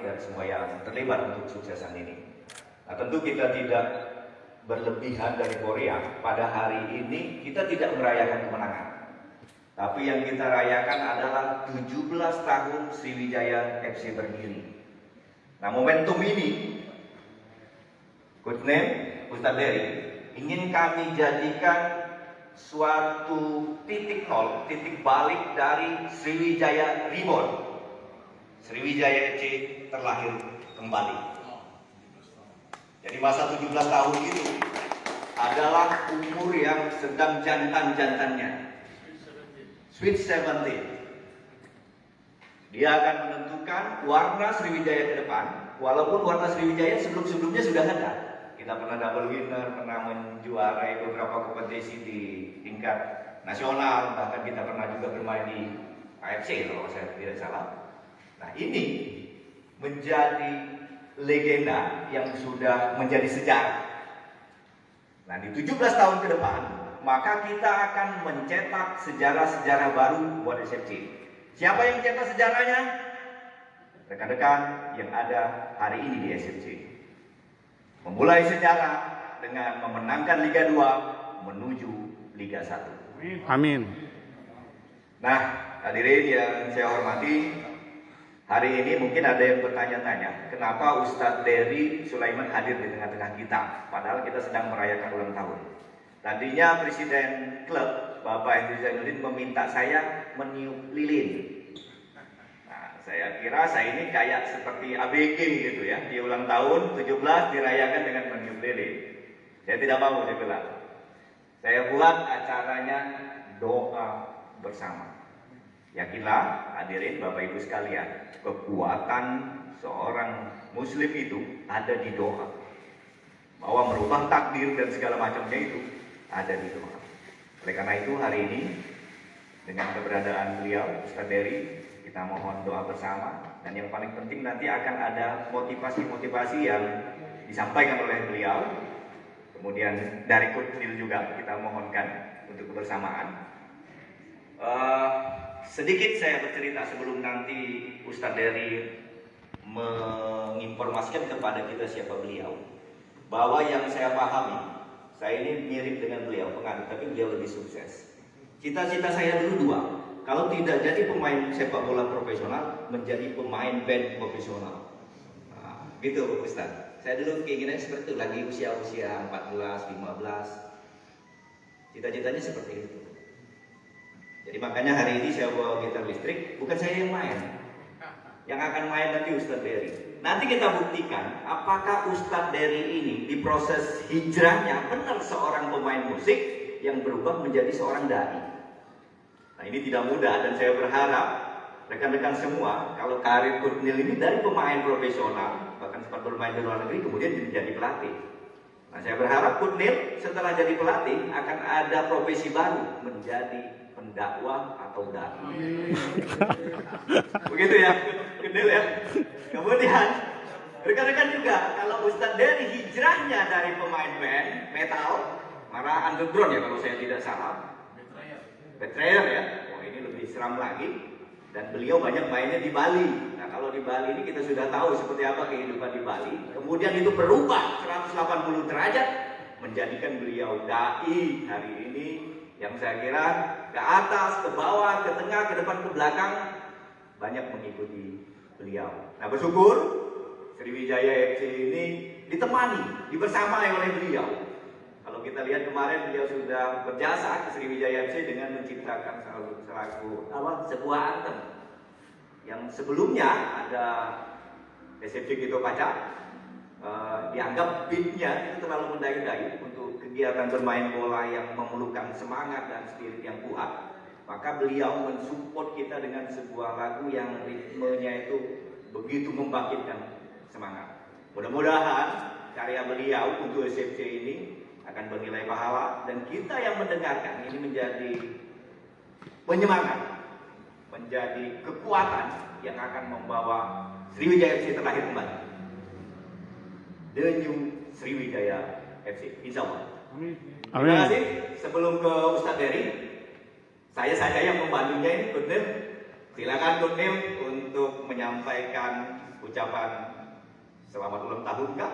dan semua yang terlibat untuk suksesan ini. Nah, tentu kita tidak berlebihan dari Korea. Pada hari ini kita tidak merayakan kemenangan, tapi yang kita rayakan adalah 17 tahun Sriwijaya FC berdiri. Nah, momentum ini, Coach Nem, Ustadz Dery, ingin kami jadikan suatu titik nol, titik balik dari Sriwijaya Reborn. Sriwijaya FC terlahir kembali. Jadi masa 17 tahun itu adalah umur yang sedang jantan-jantannya. Sweet 17. Dia akan menentukan warna Sriwijaya ke depan. Walaupun warna Sriwijaya sebelum-sebelumnya sudah ada. Kita pernah double winner, pernah menjuarai beberapa kompetisi di tingkat nasional, bahkan kita pernah juga bermain di AFC kalau saya tidak salah. Nah, ini menjadi legenda yang sudah menjadi sejarah. Nah, di 17 tahun ke depan, maka kita akan mencetak sejarah-sejarah baru buat SFC. Siapa yang mencetak sejarahnya? Rekan-rekan yang ada hari ini di SFC. Memulai sejarah dengan memenangkan Liga 2 menuju Liga 1. Amin. Nah, hadirin yang saya hormati, hari ini mungkin ada yang bertanya-tanya, kenapa Ustadz Dery Sulaiman hadir di tengah-tengah kita, padahal kita sedang merayakan ulang tahun. Tadinya Presiden klub, Bapak Hendri Zainuddin, meminta saya meniup lilin. Nah, saya kira saya ini kayak seperti ABG gitu ya, di ulang tahun 17 dirayakan dengan meniup lilin. Saya tidak mau, saya bilang. Saya buat acaranya doa bersama. Yakinlah hadirin Bapak Ibu sekalian, kekuatan seorang muslim itu ada di doa. Bahwa merubah takdir dan segala macamnya itu ada di doa. Oleh karena itu hari ini dengan keberadaan beliau Ustadz Dery, kita mohon doa bersama. Dan yang paling penting nanti akan ada motivasi-motivasi yang disampaikan oleh beliau. Kemudian dari Kutnil juga kita mohonkan untuk kebersamaan. Sedikit saya bercerita sebelum nanti Ustadz Dery menginformasikan kepada kita siapa beliau. Bahwa yang saya pahami, saya ini mirip dengan beliau, penganut, tapi beliau lebih sukses. Cita-cita saya dulu dua. Kalau tidak jadi pemain sepak bola profesional, menjadi pemain band profesional. Nah, gitu Ustadz. Saya dulu keinginannya seperti itu, lagi usia-usia 14, 15. Cita-citanya seperti itu. Jadi makanya hari ini saya bawa gitar listrik, bukan saya yang main. Yang akan main nanti Ustadz Dery. Nanti kita buktikan apakah Ustadz Dery ini di proses hijrahnya benar seorang pemain musik yang berubah menjadi seorang dai. Nah, ini tidak mudah dan saya berharap rekan-rekan semua, kalau karir Kutnil ini dari pemain profesional, bahkan sempat bermain di luar negeri, kemudian jadi pelatih. Nah, saya berharap Kutnil setelah jadi pelatih akan ada profesi baru, menjadi pendakwah atau dai. Begitu ya, Kutnil ya. Kemudian rekan-rekan juga, kalau Ustadz Dery hijrahnya dari pemain band metal, marah underground ya kalau saya tidak salah. Betrayer ya, oh ini lebih seram lagi. Dan beliau banyak mainnya di Bali. Nah, kalau di Bali ini kita sudah tahu seperti apa kehidupan di Bali. Kemudian itu berubah 180 derajat menjadikan beliau dai hari ini, yang saya kira ke atas, ke bawah, ke tengah, ke depan, ke belakang banyak mengikuti beliau. Nah, bersyukur Sriwijaya FC ini ditemani, dibersamai oleh beliau. Kalau kita lihat kemarin beliau sudah berjasa ke Sriwijaya FC dengan menciptakan sebuah anthem yang sebelumnya ada SFC Gito Paca, dianggap beatnya itu terlalu mendayu-dayu untuk kegiatan bermain bola yang memerlukan semangat dan spirit yang kuat. Maka beliau mensupport kita dengan sebuah lagu yang ritmenya itu begitu membangkitkan semangat. Mudah-mudahan karya beliau untuk SFC ini akan bernilai pahala dan kita yang mendengarkan ini menjadi penyemangat, menjadi kekuatan yang akan membawa Sriwijaya FC terlahir kembali. The New Sriwijaya FC, insya Allah. Terima kasih. Sebelum ke Ustadz Dery, saya saja yang membantunya ini, Kutnil. Silakan Kutnil untuk menyampaikan ucapan selamat ulang tahun kah?